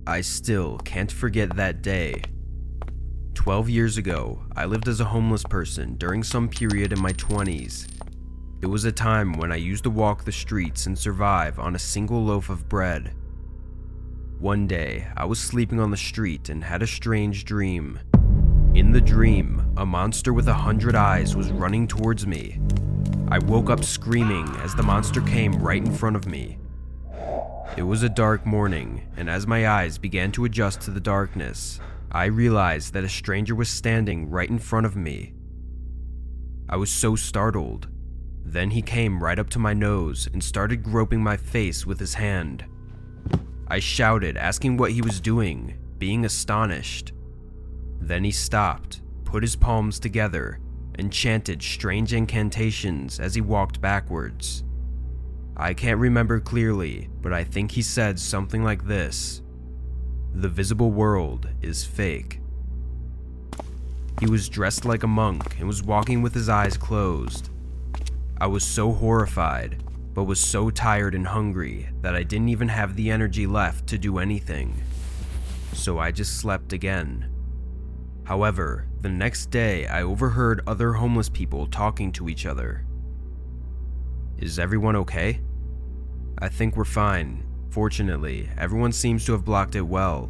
I still can't forget that day. 12 years ago, I lived as a homeless person during some period in my 20s. It was a time when I used to walk the streets and survive on a single loaf of bread. One day, I was sleeping on the street and had a strange dream. In the dream, a monster with 100 eyes was running towards me. I woke up screaming as the monster came right in front of me. It was a dark morning, and as my eyes began to adjust to the darkness, I realized that a stranger was standing right in front of me. I was so startled. Then he came right up to my nose and started groping my face with his hand. I shouted, asking what he was doing, being astonished. Then he stopped, put his palms together, and chanted strange incantations as he walked backwards. I can't remember clearly, but I think he said something like this: "The visible world is fake." He was dressed like a monk and was walking with his eyes closed. I was so horrified, but was so tired and hungry that I didn't even have the energy left to do anything. So I just slept again. However, the next day I overheard other homeless people talking to each other. "Is everyone okay?" "I think we're fine. Fortunately, everyone seems to have blocked it well."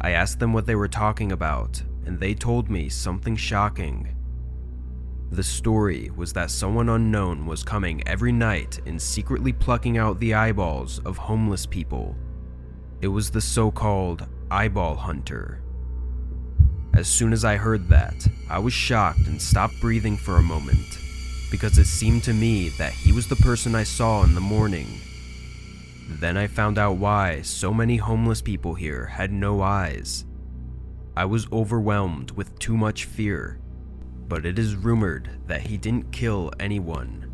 I asked them what they were talking about, and they told me something shocking. The story was that someone unknown was coming every night and secretly plucking out the eyeballs of homeless people. It was the so-called eyeball hunter. As soon as I heard that, I was shocked and stopped breathing for a moment, because it seemed to me that he was the person I saw in the morning. Then I found out why so many homeless people here had no eyes. I was overwhelmed with too much fear, but it is rumored that he didn't kill anyone.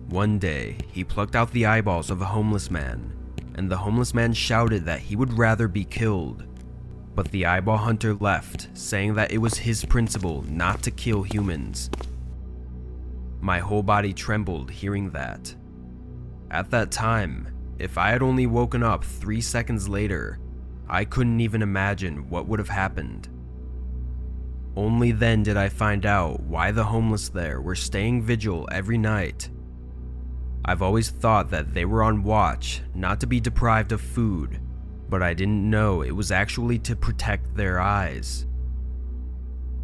One day, he plucked out the eyeballs of a homeless man, and the homeless man shouted that he would rather be killed. But the eyeball hunter left, saying that it was his principle not to kill humans. My whole body trembled hearing that. At that time, if I had only woken up 3 seconds later, I couldn't even imagine what would have happened. Only then did I find out why the homeless there were staying vigil every night. I've always thought that they were on watch, not to be deprived of food, but I didn't know it was actually to protect their eyes.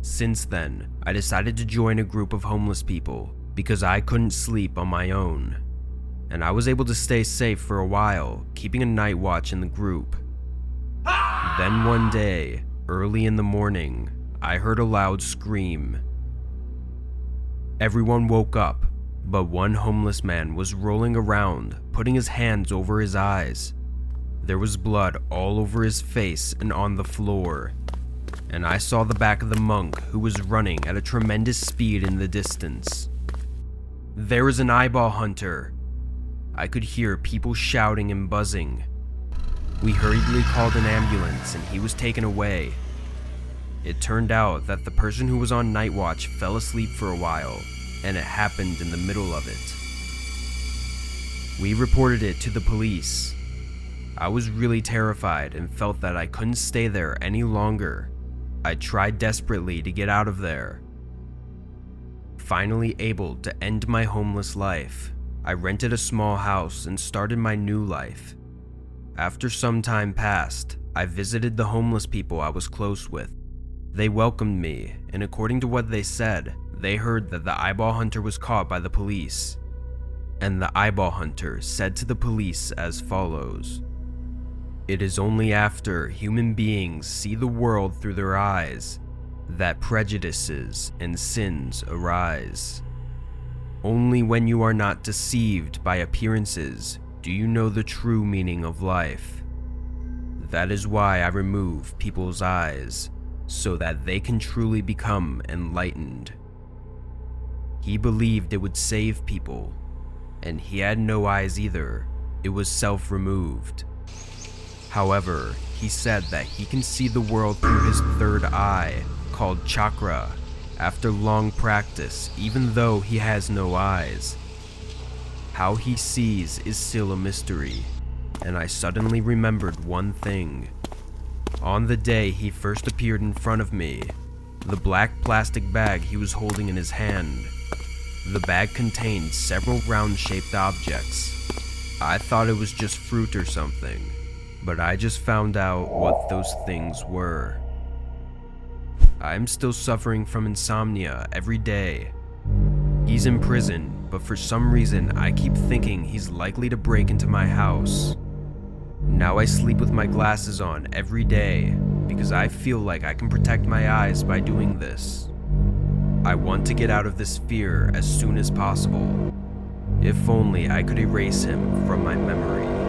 Since then, I decided to join a group of homeless people because I couldn't sleep on my own, and I was able to stay safe for a while, keeping a night watch in the group. Then one day, early in the morning, I heard a loud scream. Everyone woke up, but one homeless man was rolling around, putting his hands over his eyes. There was blood all over his face and on the floor, and I saw the back of the monk who was running at a tremendous speed in the distance. "There is an eyeball hunter!" I could hear people shouting and buzzing. We hurriedly called an ambulance and he was taken away. It turned out that the person who was on night watch fell asleep for a while, and it happened in the middle of it. We reported it to the police. I was really terrified and felt that I couldn't stay there any longer. I tried desperately to get out of there. Finally able to end my homeless life, I rented a small house and started my new life. After some time passed, I visited the homeless people I was close with. They welcomed me, and according to what they said, they heard that the eyeball hunter was caught by the police. And the eyeball hunter said to the police as follows: "It is only after human beings see the world through their eyes that prejudices and sins arise. Only when you are not deceived by appearances do you know the true meaning of life. That is why I remove people's eyes, so that they can truly become enlightened." He believed it would save people, and he had no eyes either. It was self-removed. However, he said that he can see the world through his third eye, called chakra, after long practice, even though he has no eyes. How he sees is still a mystery, and I suddenly remembered one thing. On the day he first appeared in front of me, the black plastic bag he was holding in his hand. The bag contained several round-shaped objects. I thought it was just fruit or something, but I just found out what those things were. I'm still suffering from insomnia every day. He's in prison, but for some reason I keep thinking he's likely to break into my house. Now I sleep with my glasses on every day because I feel like I can protect my eyes by doing this. I want to get out of this fear as soon as possible. If only I could erase him from my memory.